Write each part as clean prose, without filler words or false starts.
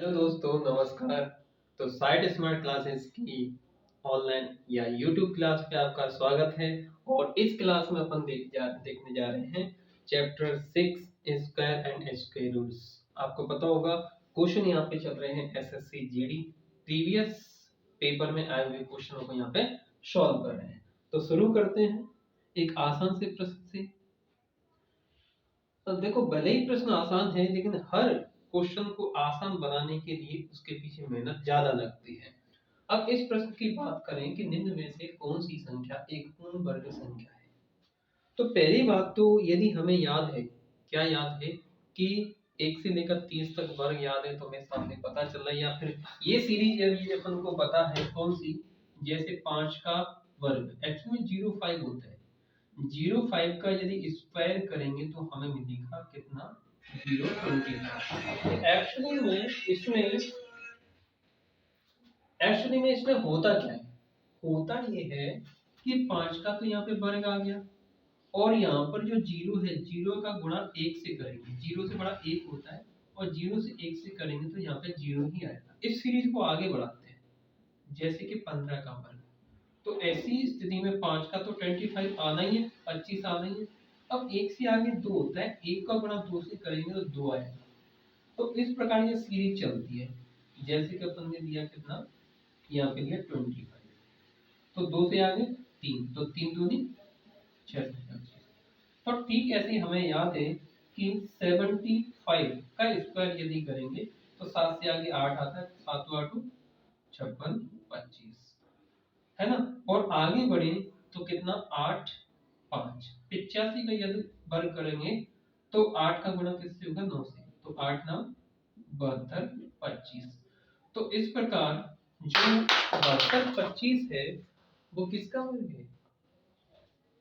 Hello दोस्तों, नमस्कार। तो साइट स्मार्ट क्लासेस की ऑनलाइन या यूट्यूब क्लास पे आपका स्वागत है। और इस क्लास में अपन देखने जा रहे हैं chapter 6 square and square roots. आपको पता होगा क्वेश्चन यहाँ पे चल रहे हैं एसएससी जीडी प्रीवियस पेपर में आए हुए क्वेश्चनों को यहाँ पे सॉल्व कर रहे हैं। तो शुरू करते हैं एक आसान से प्रश्न से। तो देखो, भले ही प्रश्न आसान है लेकिन हर क्वेश्चन को आसान बनाने के लिए उसके पीछे मेहनत ज्यादा लगती है। अब इस प्रश्न की बात करें कि निम्न में से कौन सी संख्या एक पूर्ण वर्ग संख्या है। तो पहली बात तो यदि हमें याद है, क्या याद है कि 1 से लेकर 30 तक वर्ग याद है तो हमें सामने पता चल रहा है, या फिर ये सीरीज यदि अपन को पता है कौन सी, जैसे 5 का वर्ग एक्चुअली 05 होता है। 05 का यदि स्क्वायर करेंगे तो हमें मिलेगा कितना, 025। एक्चुअली में इसमें होता क्या है, होता ये है कि 5 का तो यहाँ पे वर्ग आ गया और यहाँ पर जो जीरो है, जीरो का गुणा 1 से करेंगे, जीरो से बड़ा 1 होता है और जीरो से 1 से करेंगे तो यहाँ पे जीरो ही आएगा। इस सीरीज को आगे बढ़ाते हैं, जैसे कि 15 का वर्ग। तो ऐसी स्थिति में 5 का तो 25 आना ही है, 25 आना ही है। अब 1 से आगे 2 होता है, 1 का गुणा 2 से करेंगे तो 2 आएगा। तो इस प्रकार ये सीरीज चलती है, जैसे कि अपन ने दिया कितना, यहाँ पे दिया 25, तो 2 से आगे 3, तो 3 दूनी 6। तो ठीक ऐसे ही हमें याद है कि 75 का स्क्वायर यदि करेंगे तो 7 से आगे 8 आता है, 7 8 56 25, है ना। और आगे बढ़े तो कितना, 8 5 85 का यदि वर्ग करेंगे तो 8 का गुणा किससे होगा, 9 से, तो 8 9 72 25। तो इस प्रकार जो 72 25 है वो किसका वर्ग है,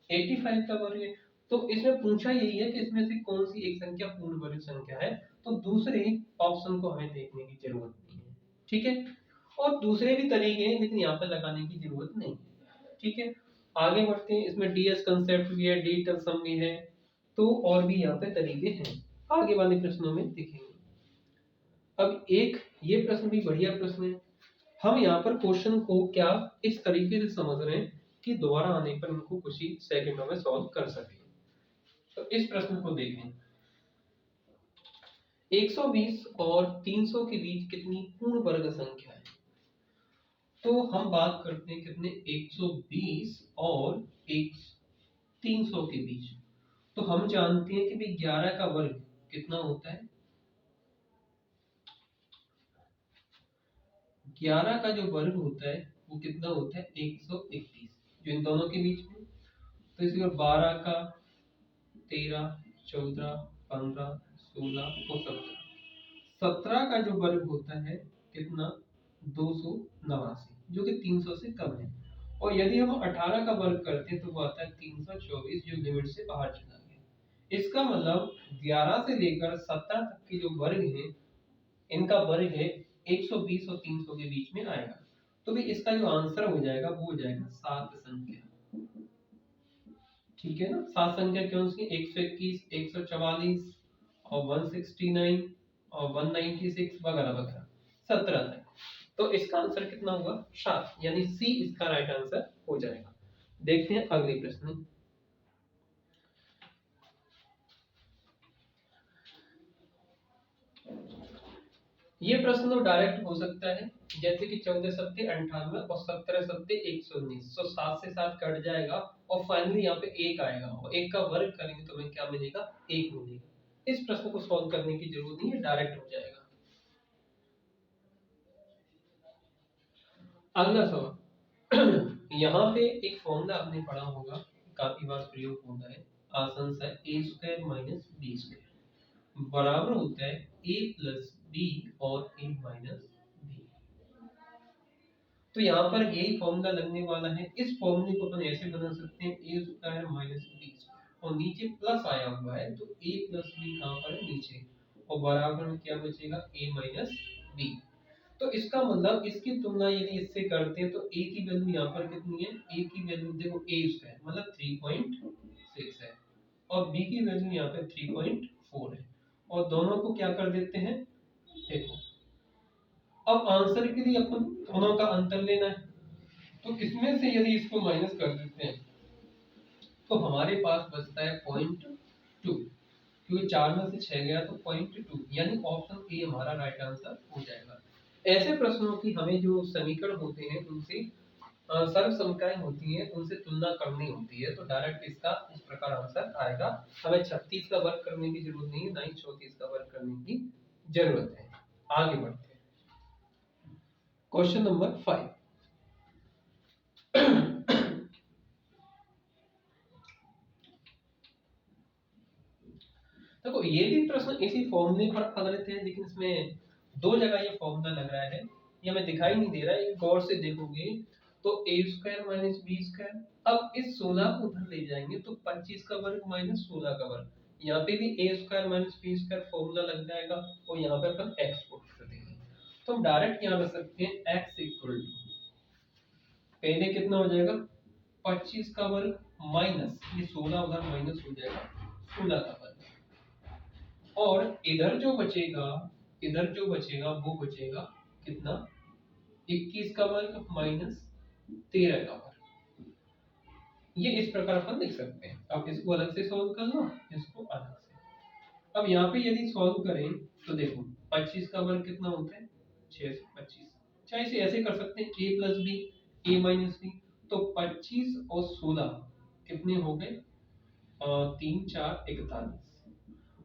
85 का वर्ग है। तो इसमें पूछा यही है कि इसमें से कौन सी एक संख्या पूर्ण वर्ग संख्या है, तो दूसरे ऑप्शन को हमें देखने की जरूरत नहीं है, ठीक है। और दूसरे भी तरीके हैं लेकिन यहाँ पे लगाने की जरूरत नहीं, ठीक है। आगे बढ़ते हैं, इसमें डीएस कंसेप्ट भी है, डिजिटल सम भी है, तो और भी यहाँ पे तरीके हैं, आगे वाले प्रश्नों में दिखेंगे। अब एक ये प्रश्न भी बढ़िया प्रश्न है। हम यहाँ पर क्वेश्चन को क्या इस तरीके से समझ रहे हैं कि दोबारा आने पर इनको कुछ ही सेकंडों में सॉल्व कर सकें। तो इस प्रश्न को देखें, 120 और 300 के बीच कितनी पूर्ण वर्ग संख्या है। तो हम बात करते हैं कितने, 120 और 300 के बीच। तो हम जानते हैं कि भाई 11 का वर्ग कितना होता है, 11 का जो वर्ग होता है वो कितना होता है, 131, जो इन दोनों के बीच में। तो इसलिए 12 का 13 14 15 16 और 17, 17 का जो वर्ग होता है कितना, 289, जो कि 300 से कम है। और यदि हम 18 का वर्ग करते हैं तो वो आता है 324, जो लिमिट से बाहर चला गया। इसका मतलब 11 से लेकर 17 तक के जो वर्ग है, इनका वर्ग है 120 और 300 के बीच में आएगा। तो भाई इसका जो आंसर हो जाएगा वो हो जाएगा 7 संख्या, ठीक है ना। 7 संख्या कौन सी, 121 144 और 169 और 196 वगैरह वगैरह 17 तक। तो इसका आंसर कितना होगा, 7, यानी सी इसका राइट आंसर हो जाएगा। देखते हैं अगले प्रश्न। ये प्रश्न तो डायरेक्ट हो सकता है, जैसे कि 14 सत्ते 98 और 17 सत्ते 119, तो 7 से 7 कट जाएगा और फाइनली यहाँ पे 1 आएगा और 1 का वर्ग करेंगे तो हमें क्या मिलेगा, 1 मिलेगा। इस प्रश्न को सॉल्व करने की जरूरत नहीं है, डायरेक्ट हो जाएगा। अगला सवाल यहाँ पे एक फॉर्मूला आपने पढ़ा होगा, काफी बार प्रयोग होता है, आसान सा, ए स्क्वायर माइनस बी स्क्वायर बराबर होता है ए प्लस बी और ए माइनस बी। तो यहाँ पर यही फॉर्मूला लगने वाला है। इस फॉर्मूले को अपन ऐसे बना सकते हैं, ए स्क्वायर माइनस बी स्क्वायर और नीचे प्लस आया हुआ है तो ए प्लस बी कहाँ पर है, नीचे, और बराबर में क्या बचेगा, ए माइनस बी। तो इसका मतलब इसकी तुलना यदि इससे करते हैं तो a की वैल्यू यहाँ पर कितनी है, a की वैल्यू देखो a स्क्वायर मतलब 3.6 है और b की वैल्यू यहाँ पे 3.4 है, और दोनों को क्या कर देते हैं, देखो अब आंसर के लिए अपन दोनों का अंतर लेना है, तो इसमें से यदि इसको माइनस कर देते हैं तो हमारे पास बचता है 0.2, क्योंकि 4 में से 6 गया तो 0.2, यानी ऑप्शन ए हमारा राइट आंसर हो जाएगा। ऐसे प्रश्नों की हमें जो समीकरण होते हैं उनसे सर्व समकाएं होती हैं, उनसे तुलना करनी होती है, तो डायरेक्ट इसका इस प्रकार आंसर आएगा। हमें 36 का वर्ग करने की जरूरत नहीं है, ना ही 34 का वर्ग करने की जरूरत है। आगे बढ़ते हैं, क्वेश्चन नंबर 5। देखो ये भी प्रश्न इसी फॉर्मूले पर आधारित है, लेकिन इसमें दो जगह ये फॉर्मूला लग रहा है, ये हमें दिखाई नहीं दे रहा है। गौर से देखोगे तो a square minus B square, अब इस 16 को उधर ले जाएंगे तो 25 का वर्ग माइनस 16 का वर्ग, यहाँ पे भी a square minus B square formula लग जाएगा, और यहाँ पे अपन x पुट कर देंगे, तो हम डायरेक्ट यहाँ रख सकते हैं x इक्वल टू, पहले कितना हो जाएगा 25 का वर्ग माइनस ये 16 उधर माइनस हो जाएगा 16 का वर्ग, और इधर जो बचेगा वो बचेगा कितना 21 का वर्ग माइनस 13 का वर्ग। ये इस प्रकार अपन लिख सकते हैं। अब इसको अलग से सॉल्व कर लो, इसको अलग से। अब यहाँ पे यदि सॉल्व करें तो देखो 25 का वर्ग कितना होता है 6 से 25, चाहे इसे ऐसे कर सकते हैं a plus B a minus B, तो 25 और 16 कितने हो गए 3 4 41,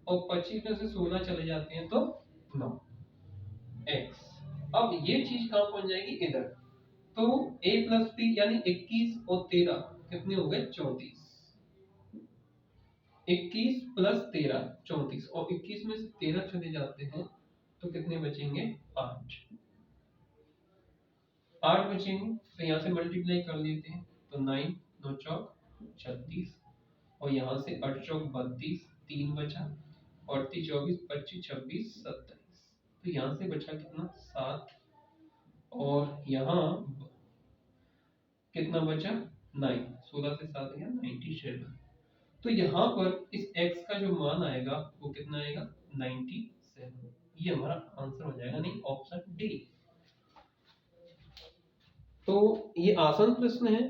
और 25 में से 16 चले जाते हैं तो 9 x। अब ये चीज कहां पहुंच जाएगी इधर, तो a प्लस बी यानी 21 और 13 कितने हो गए 34, 21 प्लस 13 34, और 21 में से 13 चले जाते हैं तो कितने बचेंगे 8 बचेंगे, तो यहाँ से मल्टीप्लाई कर लेते हैं, तो 9 9 चौक 36, और यहाँ से 8 चौक 32, 3 बचा, 38 24 25 26 27, तो यहाँ से बचा कितना 7, और यहाँ कितना बचा 9, 16 से 7 गया 97, तो यहाँ पर इस x का जो मान आएगा वो कितना आएगा 97, ये हमारा आंसर हो जाएगा, नहीं ऑप्शन डी। तो ये आसान प्रश्न है,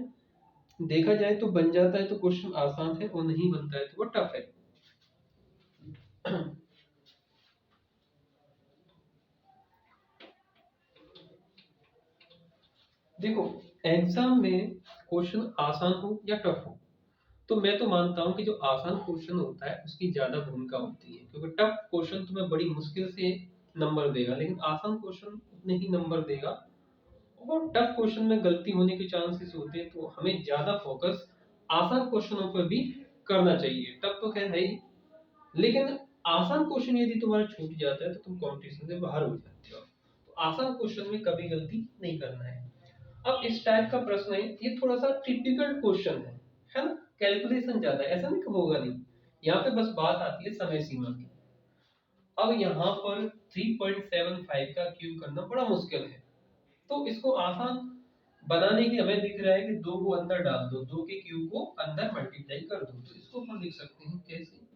देखा जाए तो बन जाता है तो क्वेश्चन आसान है, और नहीं बनता है तो वो टफ है। देखो एग्जाम में क्वेश्चन आसान हो या टफ हो, तो मैं तो मानता हूं कि जो आसान क्वेश्चन होता है उसकी ज्यादा भूमिका होती है, क्योंकि टफ क्वेश्चन तुम्हें बड़ी मुश्किल से नंबर देगा, लेकिन आसान क्वेश्चन उतने ही नंबर देगा, और टफ क्वेश्चन में गलती होने के चांसेस होते हैं, तो हमें ज्यादा फोकस आसान क्वेश्चनों पर भी करना चाहिए। टफ तो खैर है ही, लेकिन आसान क्वेश्चन यदि तुम्हारा छूट जाता है तो तुम कंपटीशन से बाहर हो जाते हो, तो आसान क्वेश्चन में कभी गलती नहीं करना है। अब इस टाइप का प्रश्न है, ये थोड़ा सा टिपिकल क्वेश्चन है ना, कैलकुलेशन ज्यादा है, ऐसा नहीं कि होगा नहीं, यहाँ पे बस बात आती है समय सीमा की। अब यहाँ पर 3.75 का क्यूब करना बड़ा मुश्किल है, तो इसको आसान बनाने की हमें दिख रहा है कि 2 को अंदर डाल दो, 2 के क्यूब को अंदर मल्टीप्लाई कर दो, तो इसको हम लिख सकते हैं कैसे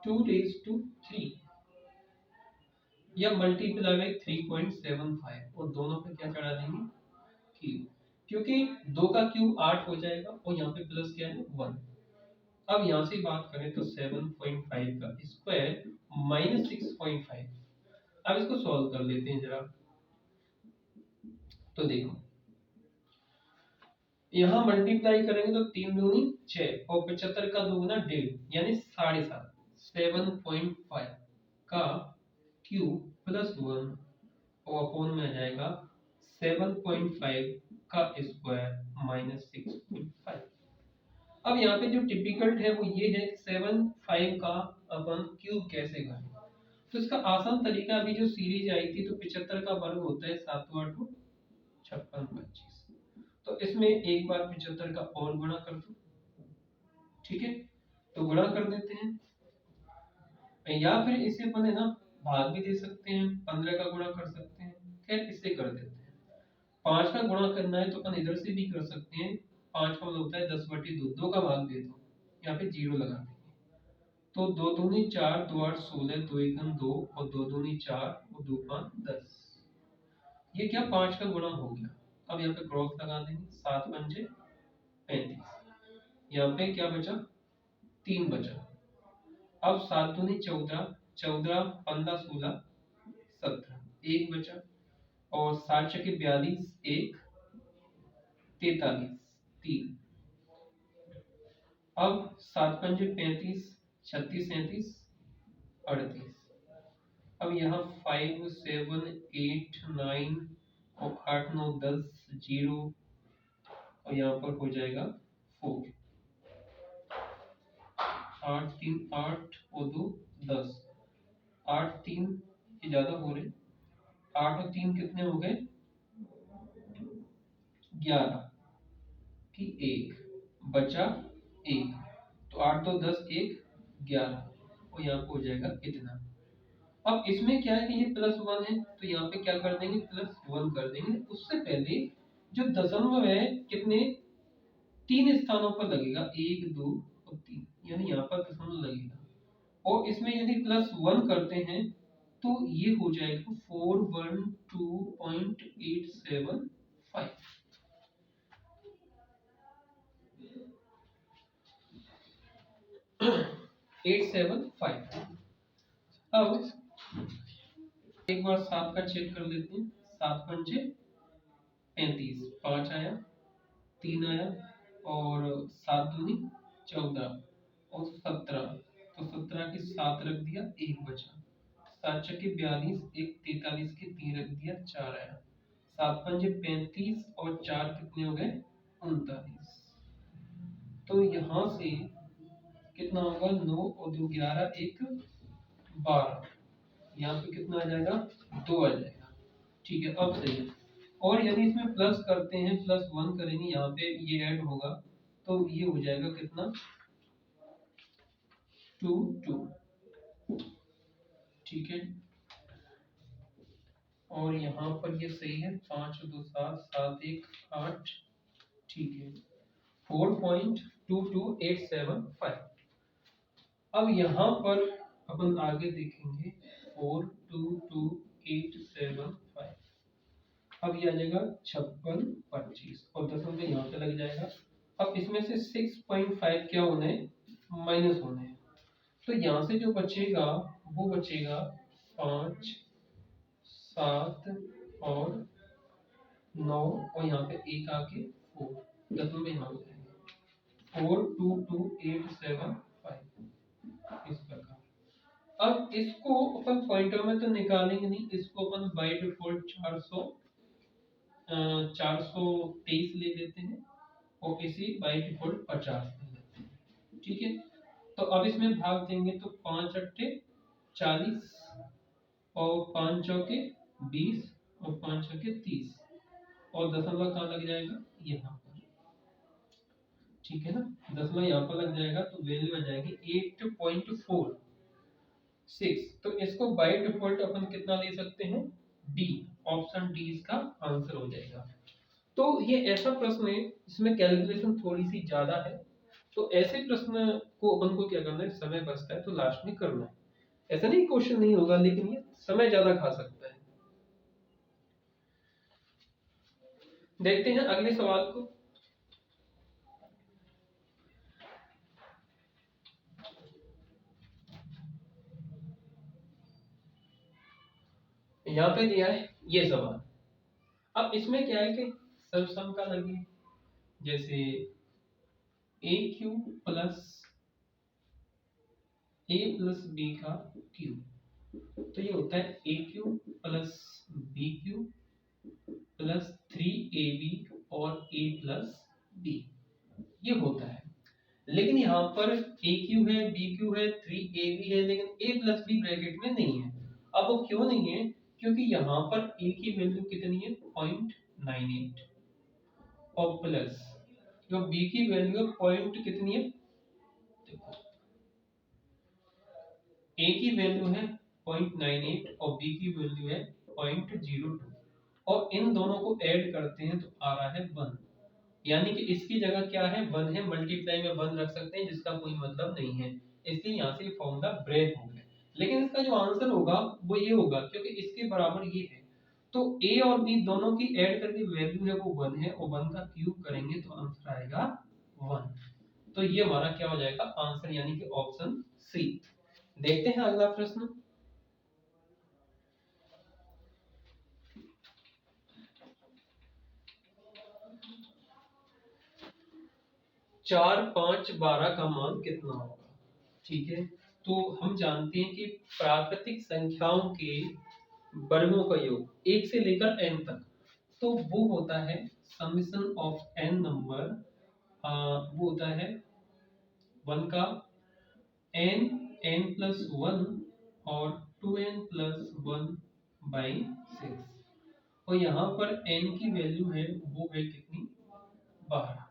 2 raised to 3 या मल्टीप्लाई बाय 3.75, और दोनों पे क्या चढ़ा देंगे क्यूब, क्योंकि 2 का क्यूब 8 हो जाएगा, और यहाँ पे प्लस क्या है 1। अब यहाँ से बात करें तो 7.5 का स्क्वायर माइनस 6.5। अब इसको सॉल्व कर लेते हैं जरा, तो देखो यहाँ मल्टीप्लाई करेंगे तो 3 दूनी 6, और 75 का दोगुना 1.5 यानी 7.5, 7.5 का क्यूब प्लस 1, और अपॉन में आ जाएगा 7.5 का स्क्वायर माइनस 6.5। अब यहाँ पे जो टिपिकल है वो ये है 7.5 का अपन क्यूब कैसे करें, तो इसका आसान तरीका, अभी जो सीरीज आई थी तो 75 का वर्ग होता है 7 8 56 25, तो इसमें एक बार 75 का और गुणा कर दो, ठीक है, तो गुणा कर देते हैं, या फिर इसे अपन है ना भाग भी दे सकते हैं, 15 का गुणा कर सकते हैं, खैर इससे कर देते हैं। 5 का गुणा करना है तो अपन इधर से भी कर सकते हैं, 5 का मतलब होता है 10/2, 2 का भाग दे दो, यहाँ पे 0 लगा देंगे, तो 2 दूनी 4 2 8 16 2 1 2, और 2 दूनी 4 और 2 5 10, ये क्या 5 का गुणा हो गया। अब यहाँ पे क्रॉस लगा देंगे, 7 पंजे 35, यहाँ पे क्या बचा 3 बचा। अब 7 दूनी 14, 14 15 16 17 1 बचा। और 7 छके 42 1 43 3। अब 7 पंजे 35, 36 37 38। अब यहाँ 5 7 8 9 और 8 9 10 0 और यहाँ पर हो जाएगा 4। 8 3 8 और 2 10। 8 3 ये ज्यादा हो रहे, 8 और 3 कितने हो गए 11 की 1 बचा 1। तो 8 2 10 1 11 और यहाँ पे हो जाएगा इतना। अब इसमें क्या है कि ये +1 है तो यहाँ पे क्या कर देंगे +1 कर देंगे। उससे पहले जो दशमलव है कितने 3 स्थानों पर लगेगा 1 2 और 3, यानी यहाँ पर दशमलव लगेगा। और इसमें यदि +1 करते हैं तो ये हो जाएगा 412.875। 875। अब एक बार 7 का चेक कर लेते हैं। 7 पंजे 35, 5 आया 3 आया और 7 दूनी 14 और 17। तो 17 के 7 रख दिया 1 बचा। 7 छके 42 1 43 के 3 रख दिया 4 आया। 7 पंजे 35 और 4 कितने हो गए 39। तो यहाँ से कितना होगा 9 और 2 11 1 12। यहाँ पे कितना आ जाएगा 2 आ जाएगा। ठीक है अब सही है। और यदि इसमें प्लस करते हैं +1 करेंगे यहाँ पे ये ऐड होगा तो ये हो जाएगा कितना 2 2। ठीक है और यहाँ पर ये सही है 5 2 7 7 1 8। ठीक है 4.22875। अब यहाँ पर अपन आगे देखेंगे 42285। अब ये आ जाएगा 56 25 और दशमलव यहाँ पे लग जाएगा। अब इसमें से 6.5 क्या होना है माइनस होना है। तो यहाँ से जो बचेगा वो बचेगा 5 7 और 9 और यहाँ पे 1 आके 4 दशमलव यहाँ पे 42285 इस प्रकार। अब इसको अपन पॉइंटर में तो निकालेंगे नहीं, इसको अपन बाय डिफॉल्ट 423 ले लेते हैं और इसी बाय डिफॉल्ट 50 ले लेते हैं। ठीक है तो अब इसमें भाग देंगे तो 5 अट्ठे 40 और 5 चौके 20 और 5 छके 30 और दशमलव कहाँ लग जाएगा यहाँ पर। ठीक है ना दशमलव यहाँ पर लग जाएगा तो वैल्यू आ जाएगी 8.46। तो इसको बाय डिफॉल्ट अपन कितना ले सकते हैं डी, ऑप्शन डी इसका आंसर हो जाएगा। तो ये ऐसा प्रश्न है इसमें कैलकुलेशन थोड़ी सी ज्यादा है। तो ऐसे प्रश्न को अपन को क्या करना है समय बचता है तो लास्ट में करना है। ऐसा नहीं क्वेश्चन नहीं होगा लेकिन ये समय ज्यादा खा सकता है। देखते हैं अगले सवाल को। यहाँ पे दिया है ये सवाल। अब इसमें क्या है कि सर्वसम का लगे जैसे a cube plus a plus B का क्यू। तो ये होता है a cube plus b cube plus 3ab और a प्लस बी ये होता है। लेकिन यहाँ पर ए क्यू है बी क्यू है 3ab है लेकिन a प्लस बी ब्रैकेट में नहीं है। अब वो क्यों नहीं है क्योंकि यहाँ पर a की वैल्यू कितनी है 0.98 और प्लस जो b की वैल्यू है पॉइंट कितनी है देखो a की वैल्यू है 0.98 और b की वैल्यू है 0.02 और इन दोनों को ऐड करते हैं तो आ रहा है 1। यानी कि इसकी जगह क्या है 1 है मल्टीप्लाई में 1 रख सकते हैं जिसका कोई मतलब नहीं है इसलिए यहाँ से फॉर्मूला ब्रेक हो गया। लेकिन इसका जो आंसर होगा वो ये होगा क्योंकि इसके बराबर ये है तो ए और बी दोनों की ऐड करके वैल्यू है वो 1 है, और 1 का क्यूब करेंगे तो आंसर आएगा 1। तो ये हमारा क्या हो जाएगा आंसर, यानी कि ऑप्शन सी। देखते हैं अगला प्रश्न। 4, 5, 12 का मान कितना होगा? ठीक है, तो हम जानते हैं कि प्राकृतिक संख्याओं के वर्गों का योग 1 से लेकर n तक, तो वो होता है समेशन ऑफ n नंबर, वो होता है 1 का n, n+1 और 2n+1/6, और यहाँ पर n की वैल्यू है वो है कितनी, 12।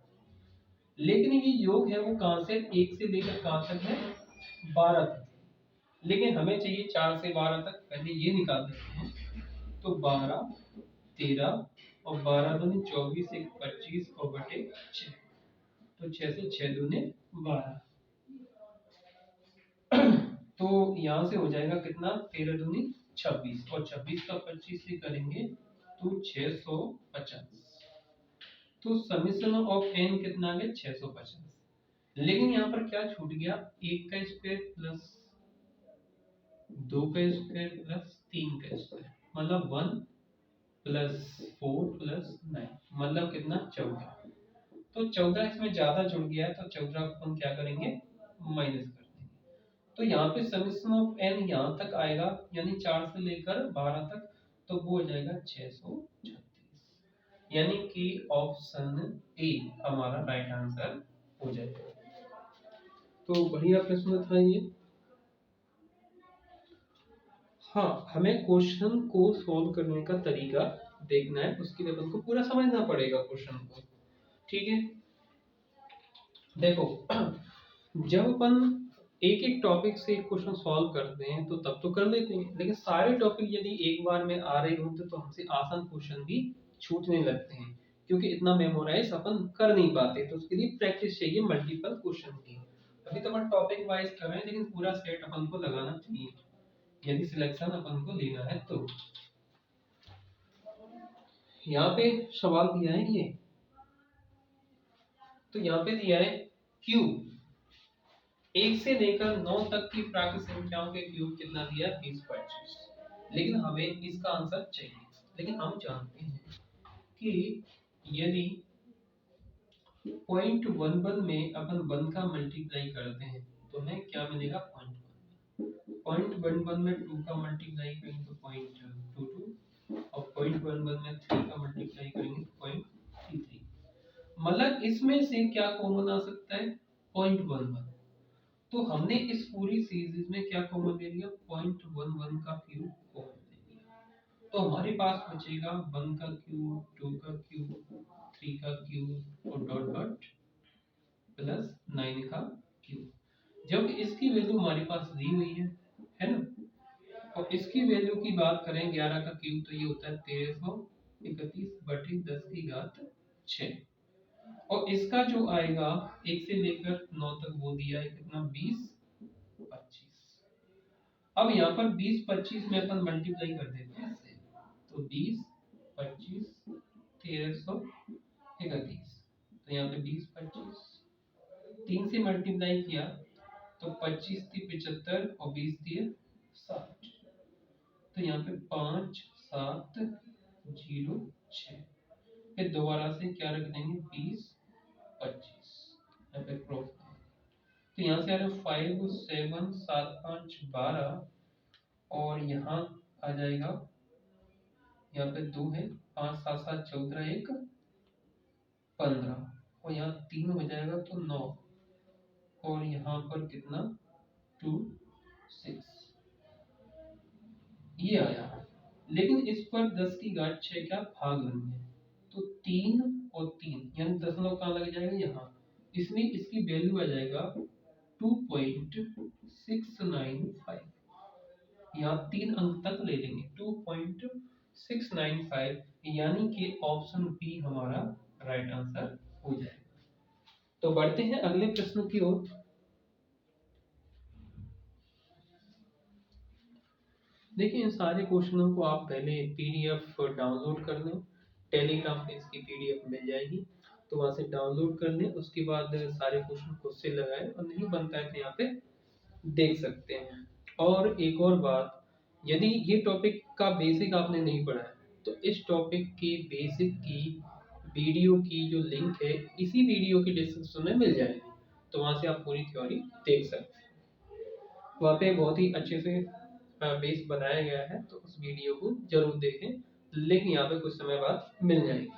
लेकिन ये योग है वो कहाँ से 1 से लेकर कहाँ तक है, 12 तक, लेकिन हमें चाहिए 4 से 12 तक। पहले ये निकाल देते हैं, तो 12, 13 और 12 दूनी 24, 1 25 और बटे 6, तो 6 से 6 दूने 12। तो यहाँ से हो जाएगा कितना, 13 दूनी 26, और 26 का 25 से करेंगे तो 650। तो समेशन ऑफ n कितना आ गया, 650। लेकिन यहाँ पर क्या छूट गया, 1 का स्क्वायर प्लस 2 का स्क्वायर प्लस 3 का स्क्वायर, मतलब 1 + 4 + 9, मतलब कितना, 14। तो 14 इसमें ज्यादा जुड़ गया है, तो 14 को हम क्या करेंगे, माइनस कर देंगे। तो यहाँ पे समेशन ऑफ n यहाँ तक आएगा, यानी 4 से लेकर 12 तक, तो वो हो जाएगा 636, यानी कि ऑप्शन ए हमारा राइट आंसर हो जाएगा। तो बढ़िया प्रश्न था ये। हाँ, हमें क्वेश्चन को सॉल्व करने का तरीका देखना है, उसके लिए अपन को पूरा समझना पड़ेगा क्वेश्चन को। ठीक है, देखो जब अपन एक एक टॉपिक से एक क्वेश्चन सॉल्व करते हैं तो तब तो कर लेते हैं, लेकिन सारे टॉपिक यदि एक बार में आ रहे होते तो हमसे आसान क्वेश्चन भी छूटने लगते हैं, क्योंकि इतना मेमोराइज अपन कर नहीं पाते। तो उसके लिए प्रैक्टिस चाहिए मल्टीपल क्वेश्चन की। अभी तो अपन टॉपिक वाइज कर रहे हैं, लेकिन पूरा सेट अपन को लगाना चाहिए यदि सिलेक्शन अपन को लेना है तो। यहाँ पे सवाल दिया है ये, तो यहाँ पे दिया है क्यूब 1 से लेकर 9 तक की प्राकृत संख्याओं के क्यूब कितना दिया, 20, 25। लेकिन हमें इसका आंसर चाहिए, लेकिन हम जानते हैं कि यदि 0.11 में अपन 1 का मल्टीप्लाई करते हैं तो हमें क्या मिलेगा, 0.11 में 2 का मल्टीप्लाई करेंगे तो 0.22, और 0.11 में 3 का मल्टीप्लाई करेंगे तो 0.33। मतलब इसमें से क्या कॉमन आ सकता है, 0.11। तो हमने इस पूरी सीरीज में क्या कॉमन ले लिया, 0.11 का क्यूब कॉमन ले लिया। तो हमारे पास बचेगा 1 का क्यूब, 2 का क्यूब, 3 का क्यूब और डॉट डॉट प्लस 9 का क्यूब। जब इसकी वैल्यू हमारे पास दी हुई है ना, और इसकी वैल्यू की बात करें 11 का क्यूब, तो ये होता है 1331 बटे 10 की घात 6, और इसका जो आएगा 1 से लेकर 9 तक वो दिया है कितना, 20, 25। अब यहाँ पर 20, 25 में अपन मल्टीप्लाई कर देते हैं ऐसे, तो 20, 25, 1331, तो यहाँ पे 20, 25 3 से मल्टीप्लाई किया तो 25 थी 75 और 20 थी 60, तो यहाँ पे 5, 7, 0, 6, फिर दोबारा से क्या रख देंगे, 20, 25, यहाँ पे क्रॉस। तो यहाँ से आ रहा 5, 7, 7, 5, 12, और यहाँ आ जाएगा, यहाँ पे 2 है, 5, 7, 7, 14, 1, 15, और यहाँ 3 हो जाएगा तो 9, और यहाँ पर कितना, 2, 6, ये आया। लेकिन इस पर 10 की घात 6 क्या भाग नहीं है, तो 3 और 3 यानी दशमलव कहाँ लग जाएगा, यहाँ, इसलिए इसकी वैल्यू आ जाएगा 2.695। यहाँ 3 अंक तक ले लेंगे, 2.695, यानी कि ऑप्शन बी हमारा राइट आंसर हो जाएगा। तो बढ़ते हैं अगले प्रश्न की ओर। देखिए इन सारे क्वेश्चनों को आप पहले पीडीएफ डाउनलोड कर लें, टेलीग्राम पे इसकी पीडीएफ मिल जाएगी, तो वहाँ से डाउनलोड कर लें। उसके बाद सारे क्वेश्चन खुद से लगाएं और नहीं बनता है तो यहाँ पे देख सकते हैं। और एक और बात, यदि ये टॉपिक का बेसिक आपने नहीं पढ़ा है तो इस टॉपिक के बेसिक की वीडियो की जो लिंक है इसी वीडियो की डिस्क्रिप्शन में मिल जाएगी, तो वहाँ से आप पूरी थ्योरी देख सकते हैं। वहाँ पे बहुत ही अच्छे से बेस बनाया गया है, तो उस वीडियो को जरूर देखें, लिंक यहाँ पे कुछ समय बाद मिल जाएगी।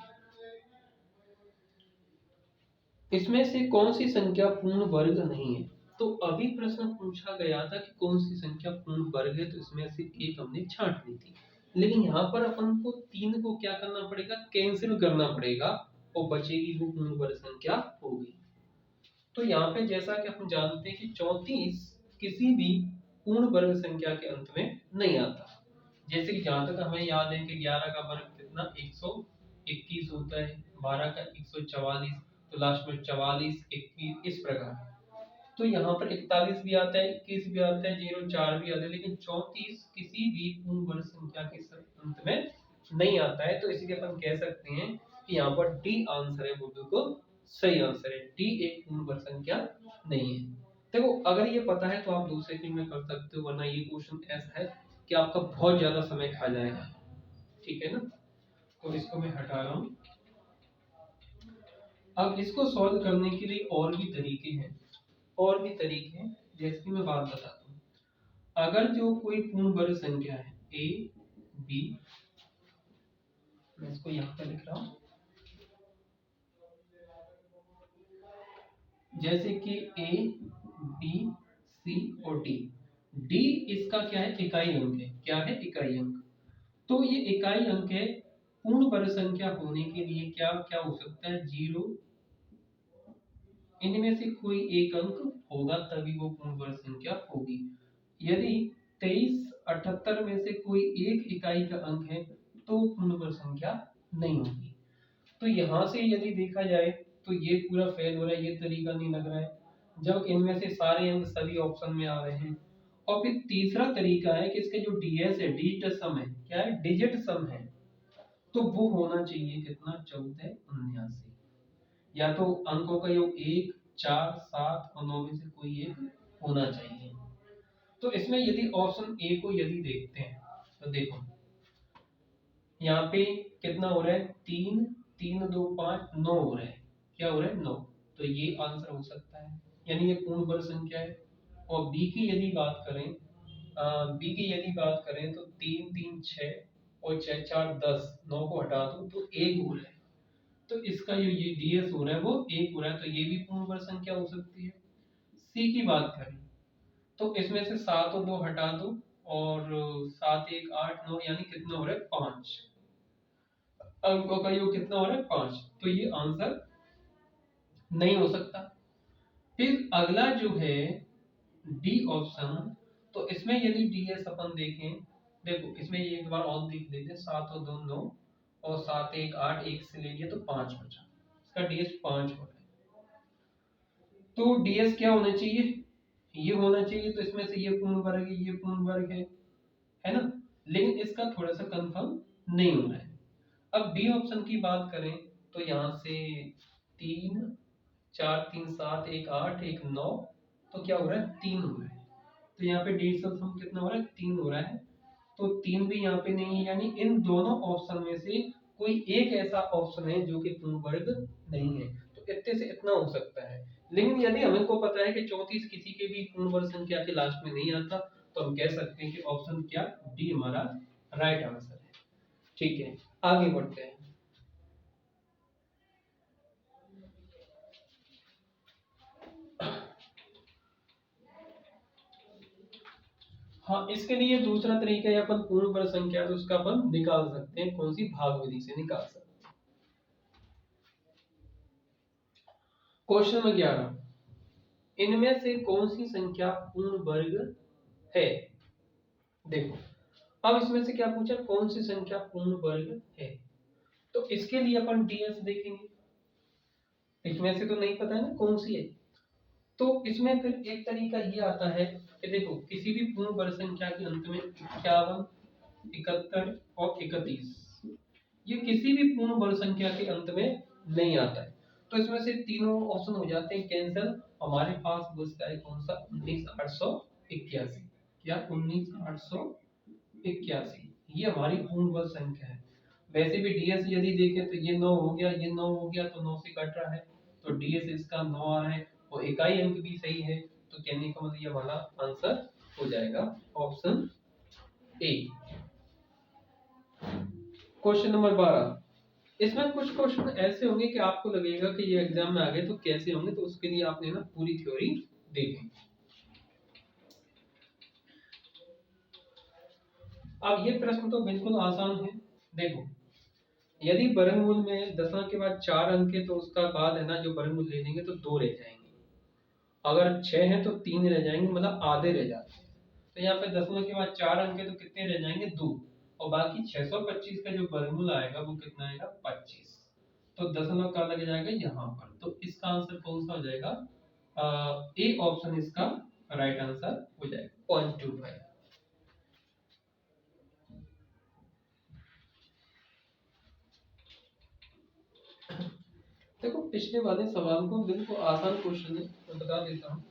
इसमें से कौन सी संख्या पूर्ण वर्ग नहीं है? तो अभी प्रश्न पूछा गया था कि कौन सी संख्या पूर्ण वर्ग है, तो इसमें से एक हमने छांट ली थी, लेकिन यहाँ पर अपन को 3 को क्या करना पड़ेगा, कैंसिल करना पड़ेगा, और बचेगी वो पूर्ण वर्ग संख्या होगी। तो यहाँ पे जैसा कि हम जानते हैं कि 34 किसी भी पूर्ण वर्ग संख्या के अंत में नहीं आता। जैसे कि जहां तक हमें याद है कि 11 का वर्ग कितना 121 होता है, 12 का 144, तो लास्ट में 44 21 इस प्रकार। तो यहाँ पर 41 भी आता है, 21 भी आता है, 04 भी आता है, लेकिन 34 किसी भी पूर्ण वर्ग संख्या के अंत में नहीं आता है। तो इसलिए अपन कह सकते हैं कि यहाँ पर डी आंसर है, वो बिल्कुल सही आंसर है। डी एक पूर्ण वर्ग संख्या नहीं है। देखो अगर ये पता है तो आप दूसरे सेकंड में कर सकते हो, वरना ये क्वेश्चन ऐसा है कि आपका बहुत ज्यादा समय खा जाएगा, ठीक है ना। तो इसको मैं हटा रहा हूँ। अब इसको सॉल्व करने के लिए और भी तरीके हैं, जैसे कि मैं बात बताता हूँ। अगर जो कोई पूर्ण वर्ग संख्या है ए बी, मैं इसको यहाँ पे लिख रहा हूँ, जैसे कि ए बी सी और डी। डी इसका क्या है, इकाई अंक है। क्या है, इकाई अंक। तो ये इकाई अंक है, पूर्ण वर्ग संख्या होने के लिए क्या क्या हो सकता है, 0, इनमें से कोई एक अंक होगा तभी वो पूर्ण वर्ग संख्या होगी। यदि 23 78 में से कोई एक इकाई का अंक है तो पूर्ण वर्ग संख्या नहीं होगी। तो यहाँ से यदि देखा जाए तो ये पूरा फेल हो रहा है, ये तरीका नहीं लग रहा है, जब इनमें से सारे अंक सभी ऑप्शन में आ रहे हैं। और फिर तीसरा तरीका है कि इसके जो डीएस है, डिजिट सम है, क्या है, डिजिट सम है, तो वो होना चाहिए कितना, 14 79। या तो अंकों का योग 1 4 7 और 9 में से कोई एक होना चाहिए। तो इसमें यदि ऑप्शन ए को यदि देखते हैं तो देखो यहाँ पे कितना हो रहा है, 3 3 2 5 9 हो रहा है। क्या हो रहा है, 9। तो ये आंसर हो सकता है, यानी ये पूर्ण वर्ग संख्या है। और बी की यदि बात करें, तो 3 3 6 और 6 4 10, 9 को हटा दो तो 1 हो रहा है। तो इसका जो ये डीएस हो रहा है वो 1 हो रहा है, तो ये भी पूर्ण वर्ग संख्या हो सकती है। सी की बात करें तो इसमें से 7 और 2 हटा दो, और 7 1 8 9, यानी कितना हो रहा है, 5। अंकों का योग कितना हो रहा है, 5। तो ये आंसर नहीं हो सकता। फिर अगला जो है डी ऑप्शन, तो इसमें यदि डीएस अपन देखें, देखो इसमें ये एक बार और देख लेते हैं, 7 और 2 9, और 7 1 8, 1 से ले लिया तो 5 बचा, इसका डीएस 5 हो रहा है। तो डीएस क्या होना चाहिए, ये होना चाहिए। तो इसमें से ये पूर्ण वर्ग है, ये पूर्ण वर्ग है ना, लेकिन इसका थोड़ा सा कंफर्म नहीं हो रहा है। अब बी ऑप्शन की बात करें तो यहाँ से 3 4 3 7 1 8 1 9, तो क्या हो रहा है, 3 हो रहा है। तो यहाँ पे डिजिटल सम कितना हो रहा है, 3 हो रहा है। तो 3 भी यहाँ पे नहीं है, यानी इन दोनों ऑप्शन में से कोई एक ऐसा ऑप्शन है जो कि पूर्ण वर्ग नहीं है। तो इतने से इतना हो सकता है। लेकिन यदि हमें को पता है कि 34 किसी के भी पूर्ण वर्ग संख्या के लास्ट में नहीं आता, तो हम कह सकते हैं कि ऑप्शन क्या, डी हमारा राइट आंसर है। ठीक है, आगे बढ़ते हैं। हाँ, इसके लिए दूसरा तरीका है, अपन पूर्ण वर्ग संख्या तो उसका अपन निकाल सकते हैं, कौन सी, भाग विधि से निकाल सकते हैं। क्वेश्चन नंबर 11, इनमें से कौन सी संख्या पूर्ण वर्ग है। देखो अब इसमें से क्या पूछा, कौन सी संख्या पूर्ण वर्ग है। तो इसके लिए अपन डीएस देखेंगे, इसमें से तो नहीं पता है ना कौन सी है। तो इसमें फिर एक तरीका ये आता है कि देखो किसी भी पूर्ण वर्ग संख्या के अंत में 51, 71 और 31 ये किसी भी पूर्ण वर्ग संख्या के अंत में नहीं आता है, तो इसमें से तीनों ऑप्शन हो जाते हैं कैंसिल। हमारे पास बचता है कौन सा 19881, क्या 19881 ये हमारी पूर्ण वर्ग संख्या है। वैसे भी डीएस यदि देखें तो ये 9 हो गया, ये 9 हो गया, तो 9 से कट रहा है, तो डीएस इसका 9 आ रहा है और इकाई अंक भी सही है, तो कहने का मतलब ये वाला आंसर हो जाएगा ऑप्शन ए। क्वेश्चन नंबर 12, इसमें कुछ क्वेश्चन ऐसे होंगे कि आपको लगेगा कि ये एग्जाम में आ गए तो कैसे होंगे, तो उसके लिए आपने ना पूरी थ्योरी देखी। अब ये प्रश्न तो बिल्कुल आसान है। देखो यदि वर्गमूल में दशमलव के बाद 4 अंक है तो उसका बाद है ना जो वर्गमूल ले लेंगे तो 2 रह जाएंगे, अगर 6 है तो 3 रह जाएंगे, मतलब आधे रह जाते हैं। तो यहाँ पे दशमलव के बाद 4 अंक है तो कितने रह जाएंगे 2, और बाकी 625 का जो वर्गमूल आएगा वो कितना आएगा 25, तो दशमलव का लग जाएगा यहाँ पर। तो इसका आंसर कौन सा हो जाएगा, ए ऑप्शन इसका राइट आंसर हो जाएगा 0.25। देखो पिछले वाले सवाल को बिल्कुल आसान क्वेश्चन है, मैं बता देता हूँ।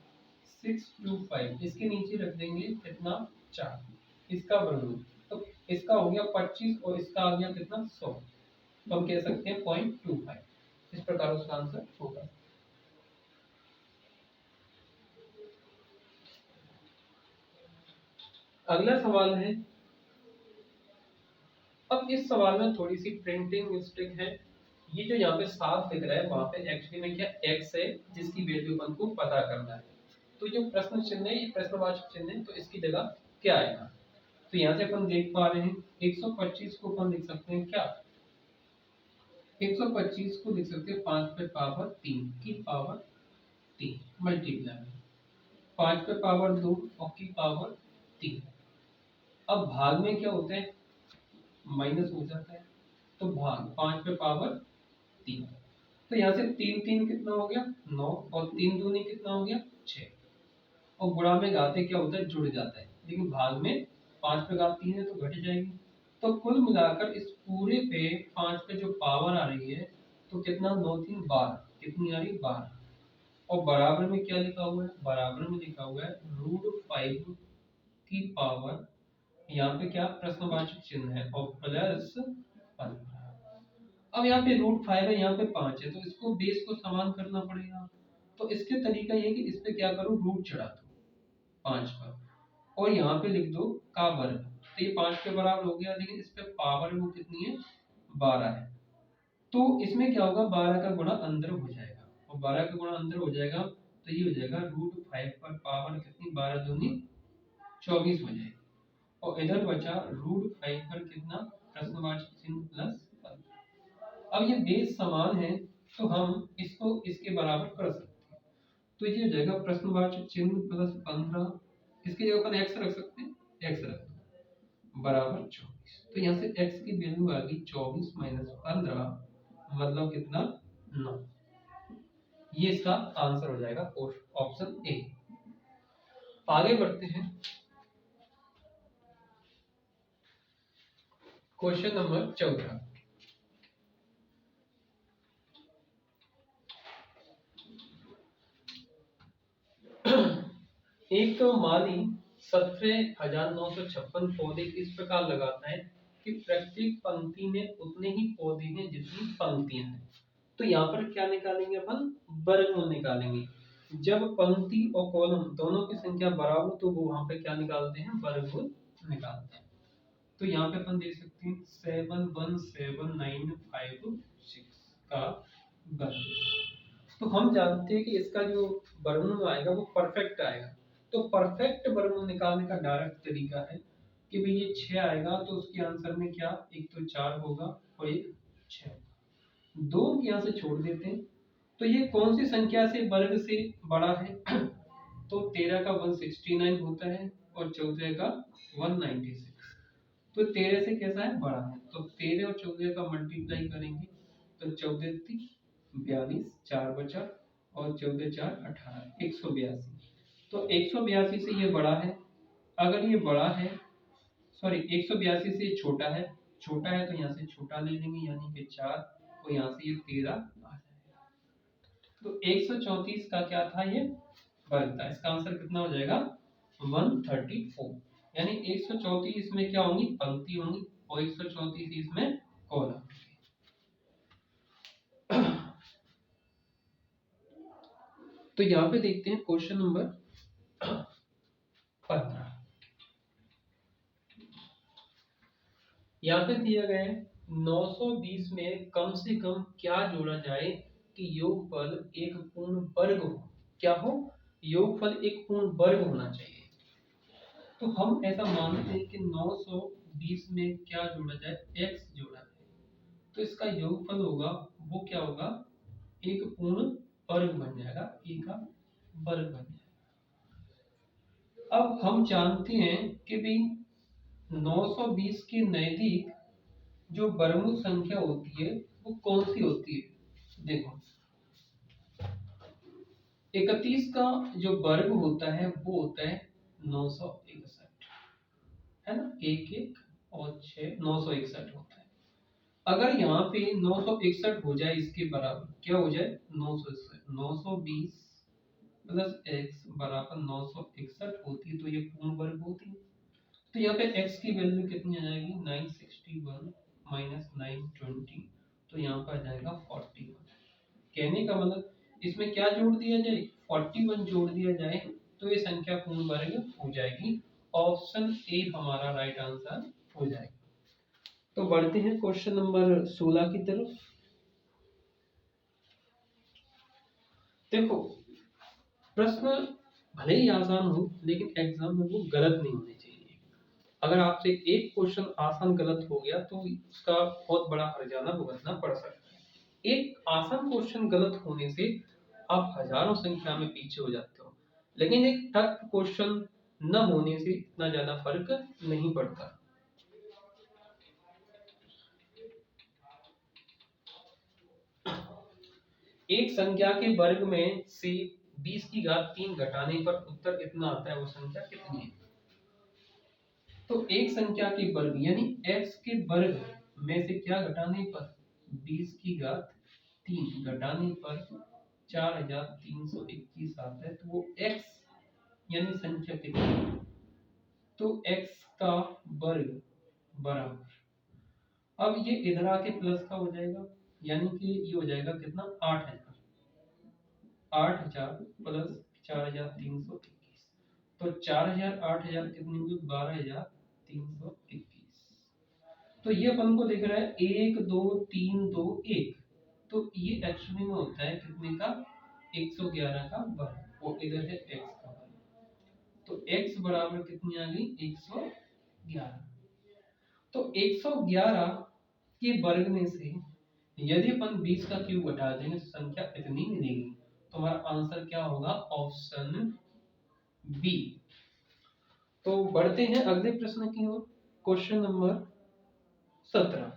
625 इसके नीचे रख देंगे कितना 4, इसका वर्गमूल, तो इसका हो गया 25 और इसका आ गया कितना 100, तो हम कह सकते हैं 0.25, इस प्रकार उसका आंसर होगा। अगला सवाल है, अब इस सवाल में थोड़ी सी प्रिंटिंग मिस्टेक है। ये जो यहाँ पे 7 लिख रहा है वहां पे एक्चुअली में क्या x है जिसकी वैल्यू अपन को पता करना है, तो जो प्रश्न चिन्ह है ये प्रश्नवाचक चिन्ह है, तो इसकी जगह क्या आएगा। तो यहाँ से अपन देख पा रहे हैं 125 को अपन लिख सकते हैं क्या, 125 को लिख सकते हैं 5 पे पावर 3 की पावर 3 मल्टीप्लाई 5 पे पावर 2 और की पावर 3। अब भाग में क्या होता है माइनस हो जाता है, तो भाग 5 पे पावर 3, तो यहाँ से 3 3 कितना हो गया 9 और 3 दूनी कितना हो गया 6, और गुणा में घाते क्या होता है जुड़ जाता है, लेकिन भाग में 5 पे घात 3 है तो घट जाएगी। तो कुल मिलाकर इस पूरे पे 5 पे जो पावर आ रही है तो कितना 9 3 12, कितनी आ रही 12, और बराबर में क्या लिखा हुआ है, बराबर में लिखा हुआ है √5 की पावर, यहाँ पे क्या प्रश्नवाचक चिन्ह है और प्लस 15। अब यहाँ पे √5 है, यहाँ पे 5 है, तो इसको बेस को समान करना पड़ेगा। तो इसके तरीका ये कि इस पे क्या करो रूट चढ़ा दो 5 पर, और यहाँ पे लिख दो का वर्ग, तो ये 5 के बराबर हो गया, लेकिन इस पे पावर वो कितनी है 12 है, तो इसमें क्या होगा 12 का गुणा अंदर हो जाएगा, और 12 का गुणा अंदर हो जाएगा तो ये हो जाएगा √5 पर पावर कितनी 12 दूनी 24 हो जाएगी, और इधर बचा √5 पर कितना प्रश्नवाचक चिन्ह प्लस 15। अब ये बेस समान है तो हम इसको इसके बराबर कर सकते हैं, तो ये हो जाएगा प्रश्नवाचक चिन्ह प्लस 15, इसकी जगह पर x रख सकते हैं, x रख दो बराबर 24, तो यहाँ से x की वैल्यू आ गई 24 माइनस 15 मतलब कितना 9, ये इसका आंसर हो जाएगा ऑप्शन ए। आगे बढ़ते हैं, क्वेश्चन नंबर 14, एक माली 17,956 पौधे इस प्रकार लगाता है कि प्रत्येक पंक्ति में उतने ही पौधे हैं जितनी पंक्तियां हैं। तो यहाँ पर क्या निकालेंगे अपन वर्गमूल निकालेंगे, जब पंक्ति और कॉलम दोनों की संख्या बराबर तो वो वहां पे क्या निकालते हैं वर्गमूल निकालते हैं। तो यहाँ पे अपन देख सकते हैं 71795 का वर्ग, तो हम जानते हैं कि इसका जो वर्गमूल आएगा वो परफेक्ट आएगा, तो परफेक्ट वर्गमूल निकालने का डायरेक्ट तरीका है कि भाई ये 6 आएगा तो उसके आंसर में क्या एक तो 4 होगा और एक 6, 2 यहाँ से छोड़ देते हैं, तो ये कौन सी संख्या से वर्ग से बड़ा है तो 13 का 169 होता है और 14 का 196, तो 13 से कैसा है बड़ा है, तो 13 और 14 का मल्टीप्लाई करेंगे तो 14 42, 4 बचा और 14 4 18 182। तो 182 से ये बड़ा है, अगर ये बड़ा है, सॉरी 182 से ये छोटा है तो यहाँ से छोटा ले लेंगे यानी कि 4, तो यहाँ से ये 13 आ जाएगा। तो 134 का क्या था, ये वर्ग था। इसका आंसर कितना हो जाएगा 134। यानी 134 इसमें क्या होंगी, पंक्ति होंगी, और 134 इसमें कॉलम। तो यहाँ पे देखते हैं क्वेश्चन नंबर 15। यहाँ पे दिया गया है 920 में कम से कम क्या जोड़ा जाए कि योगफल एक पूर्ण वर्ग हो। क्या हो, योगफल एक पूर्ण वर्ग होना चाहिए। तो हम ऐसा मानते हैं कि 920 में क्या जोड़ा जाए, x जोड़ा जाए, तो इसका योगफल होगा वो क्या होगा, एक पूर्ण वर्ग बन जाएगा, एक का वर्ग बन जाएगा। अब हम जानते हैं कि भाई 920 के नजदीक जो वर्गमूल संख्या होती है वो कौन सी होती है। देखो 31 का जो वर्ग होता है वो होता है 961, है ना, 1 1 और 6 961 होता है। अगर यहाँ पे 961 हो जाए, इसके बराबर क्या हो जाए 920 प्लस x बराबर 961 होती है, तो ये पूर्ण वर्ग होती है। तो यहाँ पे x की वैल्यू कितनी आ जाएगी, 961 माइनस 920, तो यहाँ पर आ जाएगा 41। कहने का मतलब इसमें क्या जोड़ दिया जाए, 41 जोड़ दिया जाए तो ये संख्या पूर्ण वर्ग हो जाएगी। ऑप्शन ए हमारा राइट आंसर हो जाएगा। तो बढ़ते हैं क्वेश्चन नंबर 16 की तरफ। देखो प्रश्न भले ही आसान हो लेकिन एग्जाम में वो गलत नहीं होने चाहिए। अगर आपसे एक क्वेश्चन आसान गलत हो गया तो उसका बहुत बड़ा हर्जाना भुगतना पड़ सकता है। एक आसान क्वेश्चन गलत होने से आप हजारों संख्या में पीछे हो जाते हो, लेकिन एक टफ क्वेश्चन न होने से इतना ज्यादा फर्क नहीं पड़ता। एक संख्या के वर्ग में से 20 की घात 3 घटाने पर उत्तर इतना आता है, वो संख्या कितनी है। तो एक संख्या के वर्ग यानी x के वर्ग में से क्या घटाने पर 20 की घात 3 घटाने पर 4321 आता है, तो वो x यानी संख्या कितनी है। तो x का वर्ग बराबर, अब ये इधर आके प्लस का हो जाएगा, यानी कि ये हो जाएगा कितना 8000 प्लस 4321, तो 4000 8000 कितनी हुई 12321। तो ये अपन को दिख रहा है 1 2 3 2 1, तो ये एक्चुअली में होता है कितने का 111 का वर्ग, वो इधर है x का वर्ग, तो x बराबर कितनी आ गई 111। तो 111 के वर्ग में से यदि अपन 20 का क्यूब घटा देंगे तो संख्या इतनी मिलेगी, तो हमारा आंसर क्या होगा ऑप्शन बी। तो बढ़ते हैं अगले प्रश्न की ओर, क्वेश्चन नंबर 17।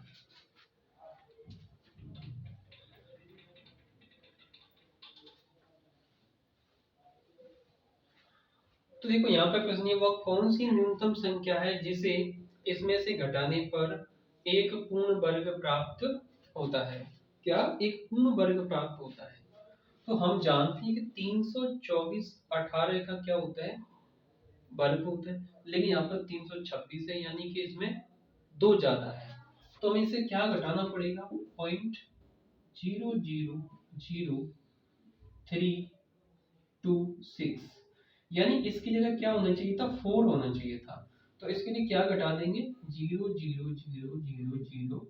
तो देखो यहाँ पर प्रश्न है वह कौन सी न्यूनतम संख्या है जिसे इसमें से घटाने पर एक पूर्ण वर्ग प्राप्त होता है। क्या एक पूर्ण वर्ग प्राप्त होता है। तो हम जानते हैं कि 324 18 का क्या होता है वर्ग होता है, लेकिन यहाँ पर 326 है यानी कि इसमें दो ज्यादा है, तो हमें इसे क्या घटाना पड़ेगा 0.0000326, यानी इसकी जगह क्या होना चाहिए था 4 होना चाहिए था। तो इसके लिए क्या घटा देंगे 0.00002,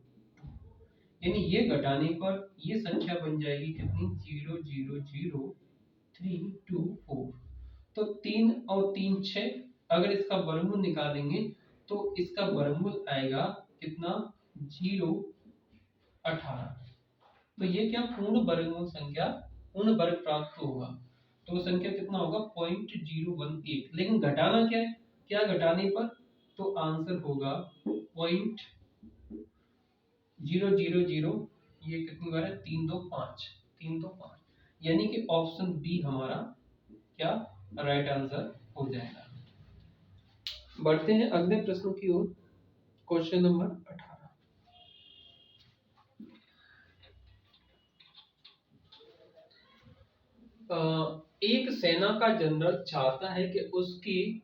यानी ये घटाने पर ये संख्या बन जाएगी कितनी 0.00324। तो 3 और 3 6, अगर इसका वर्गमूल निकालेंगे तो इसका वर्गमूल आएगा कितना 0.18। तो ये क्या पूर्ण वर्गमूल संख्या, पूर्ण वर्ग प्राप्त होगा, तो संख्या कितना होगा 0.018। लेकिन घटाना क्या है, क्या घटाने पर, तो आंसर होगा 0.000, ये कितनी बार है 325, यानी कि ऑप्शन बी हमारा क्या राइट आंसर हो जाएगा। बढ़ते हैं अगले प्रश्न की ओर। Question number 18। एक सेना का जनरल चाहता है कि उसकी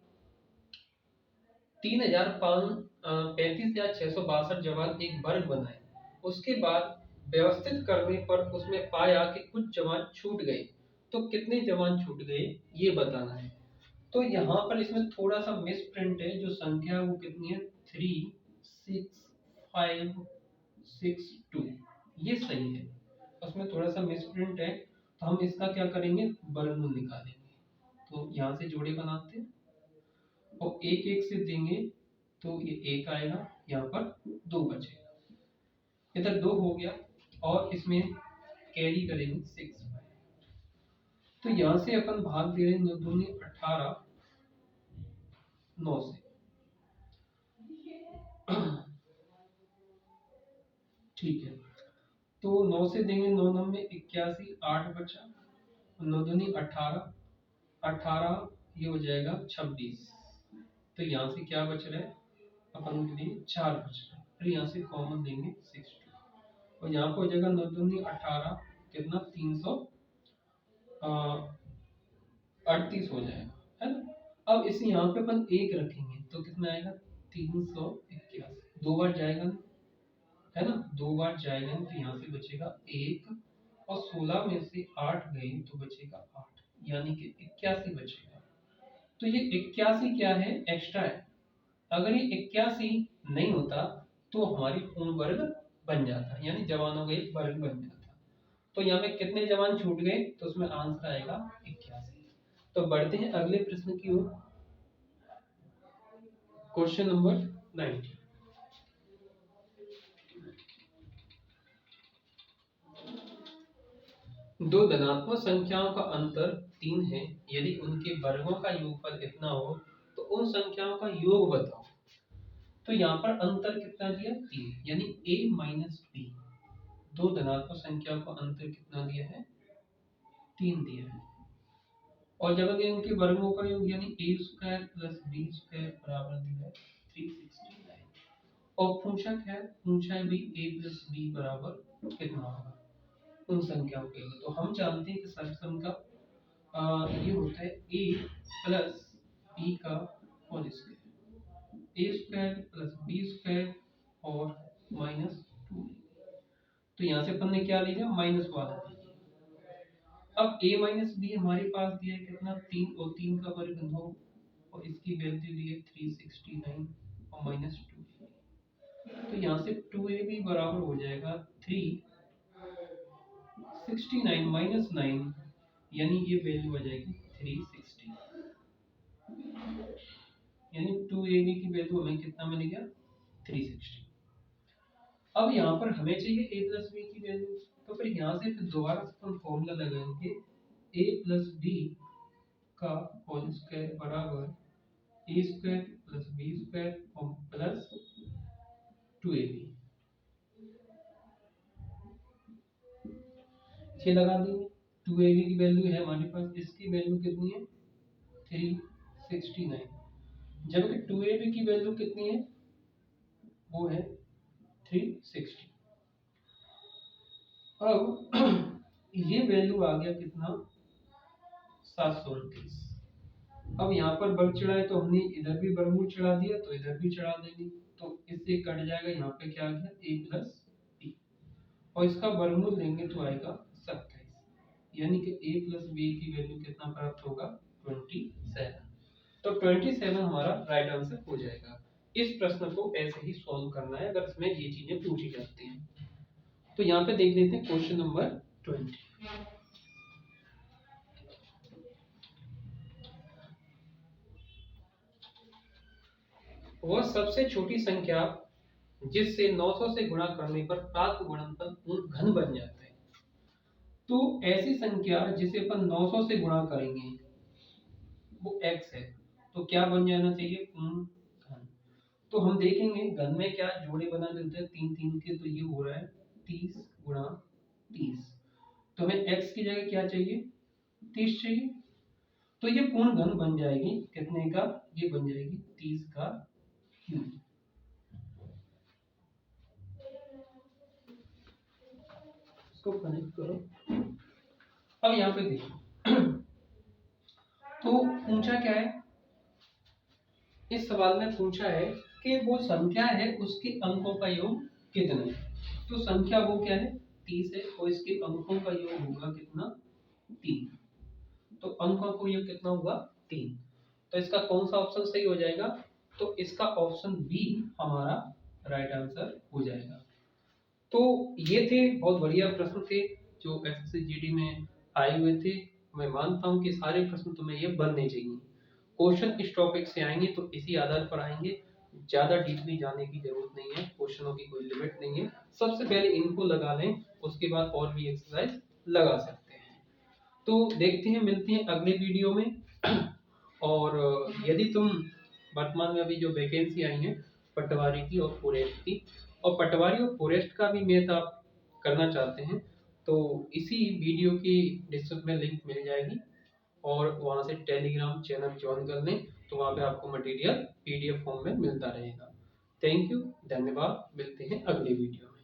3035 या 662 जवान एक वर्ग बनाए। उसके बाद व्यवस्थित करने पर उसमें पाया कि कुछ जवान छूट गए, तो कितने जवान छूट गए ये बताना है। तो यहाँ पर इसमें थोड़ा सा मिस प्रिंट है, जो संख्या है वो कितनी है 36562, ये सही है। उसमें थोड़ा सा मिस प्रिंट है, तो हम इसका क्या करेंगे वर्गमूल निकालेंगे। तो यहाँ से जोड़े बनाते हैं और एक एक से देंगे तो ये एक आएगा, यहाँ पर 2 बचेगा, इधर 2 हो गया और इसमें कैरी करेंगे 6। तो यहाँ से अपन भाग दे रहे हैं 9 दूनी 18 9 से। ठीक है, तो 9 से देंगे 9 9 में 81, 8 बचा, 9 दूनी 18, 18 ये हो जाएगा 26। तो यहाँ से क्या बच रहा है अपन के लिए 4 बच रहा है, फिर यहाँ से कॉमन देंगे 62 और यहाँ पे हो जाएगा 9 दूनी 18 कितना 338 हो जाएगा, है ना। अब इसे यहाँ पे अपन 1 रखेंगे तो कितना आएगा 381, 2 बार जाएगा ना, है ना, 2 बार जाएगा तो यहाँ से बचेगा 1 और 16 में से 8 गए तो बचेगा 8, यानी कि 81 बचेगा। तो ये 81 क्या है एक्स्ट्रा है, अगर ये 81 नहीं होता तो हमारी पूर्ण वर्ग बन जाता, यानी जवानों का एक वर्ग बन जाता। तो यहाँ पे कितने जवान छूट गए, तो उसमें आंसर आएगा 81। तो बढ़ते हैं अगले प्रश्न की ओर। Question number 90। दो धनात्मक संख्याओं का अंतर 3 है, यदि उनके वर्गों का योगफल इतना हो तो उन संख्याओं का योग बताओ। तो यहाँ पर अंतर कितना दिया 3, यानी a माइनस बी। दो धनात्मक संख्याओं का अंतर कितना दिया है 3 दिया है, और जब अगर इनके वर्गों का योग यानी a square plus B square बराबर दिया है 369, और पूछक है पूछा भी a प्लस बी बराबर कितना होगा उन संख्याओं के लिए। तो हम जानते हैं कि सर्वसम का ये होता है a प्लस b का whole square, a square plus b square और माइनस 2। तो यहाँ से अपन ने क्या लिया माइनस वाला। अब a माइनस बी हमारे पास दिया है कितना 3 और 3 का वर्ग 9 और इसकी वैल्यू दी है 369 और माइनस 2। तो यहाँ से 2ab बराबर हो जाएगा 369 माइनस 9, यानी ये वैल्यू आ जाएगी 360, यानी 2ab की वैल्यू हमें कितना मिल गया 360। अब यहाँ पर हमें चाहिए a प्लस बी की वैल्यू, तो फिर यहाँ से फिर दोबारा से हम फॉर्मूला लगाएंगे a प्लस बी का होल स्क्वायर बराबर a square plus B square और प्लस 2ab, ये लगा देंगे। 2ab की वैल्यू है हमारे पास, इसकी वैल्यू कितनी है 369, जबकि 2ab की वैल्यू कितनी है वो है 360। अब ये वैल्यू आ गया कितना 729। अब यहाँ पर वर्ग चढ़ाए तो हमने इधर भी वर्गमूल चढ़ा दिया तो इधर भी चढ़ा देंगे, तो इससे कट जाएगा, यहाँ पे क्या आ गया a प्लस बी और इसका वर्गमूल लेंगे तो आएगा 27, यानी कि a प्लस बी की वैल्यू कितना प्राप्त होगा 27। तो 27 हमारा राइट आंसर हो जाएगा। इस प्रश्न को ऐसे ही सॉल्व करना है अगर इसमें ये चीजें पूछी जाती हैं। तो यहाँ पे देख लेते हैं क्वेश्चन नंबर 20। वह सबसे छोटी संख्या जिससे 900 से गुणा करने पर प्राप्त गुणनफल पूर्ण घन बन जाता है। तो ऐसी संख्या जिसे अपन 900 से गुणा करेंगे वो x है, तो क्या बन जाना चाहिए पूर्ण घन। तो हम देखेंगे घन में क्या जोड़े बना देते हैं 3 3 के, तो ये हो रहा है 30 गुणा 30, तो हमें x की जगह क्या चाहिए, 30 चाहिए। तो ये पूर्ण घन बन जाएगी कितने का, ये बन जाएगी 30 का क्यूब। इसको कनेक्ट करो। अब यहाँ पे देखो तो पूछा क्या है, इस सवाल में पूछा है कि वो संख्या है उसके अंकों का योग कितना है। तो संख्या वो क्या है, 30 है, और इसके अंकों का योग होगा कितना, 3। तो अंकों का योग कितना होगा, 3। तो इसका कौन सा ऑप्शन सही हो जाएगा, तो इसका ऑप्शन बी हमारा राइट आंसर हो जाएगा। तो ये थे बहुत बढ़िया प्रश्न थे जो एसएससी जीडी में आए हुए थे। मैं मानता हूँ कि सारे प्रश्न तुम्हें ये बनने चाहिए। क्वेश्चन इस टॉपिक से आएंगे तो इसी आधार पर आएंगे, ज्यादा डीपली जाने की जरूरत नहीं है, क्वेश्चनों की कोई लिमिट नहीं है। सबसे पहले इनको लगा लें, उसके बाद और भी एक्सरसाइज लगा सकते हैं। तो देखते हैं, मिलते हैं अगले वीडियो में। और यदि तुम वर्तमान में अभी जो वैकेंसी आई है पटवारी की और फॉरेस्ट की, और पटवारी और फॉरेस्ट का भी मैथ आप करना चाहते हैं तो इसी वीडियो की डिस्क्रिप्शन में लिंक मिल जाएगी, और वहां से टेलीग्राम चैनल ज्वाइन कर लें तो वहां पे आपको मटेरियल पीडीएफ फॉर्म में मिलता रहेगा। थैंक यू, धन्यवाद, मिलते हैं अगले वीडियो में।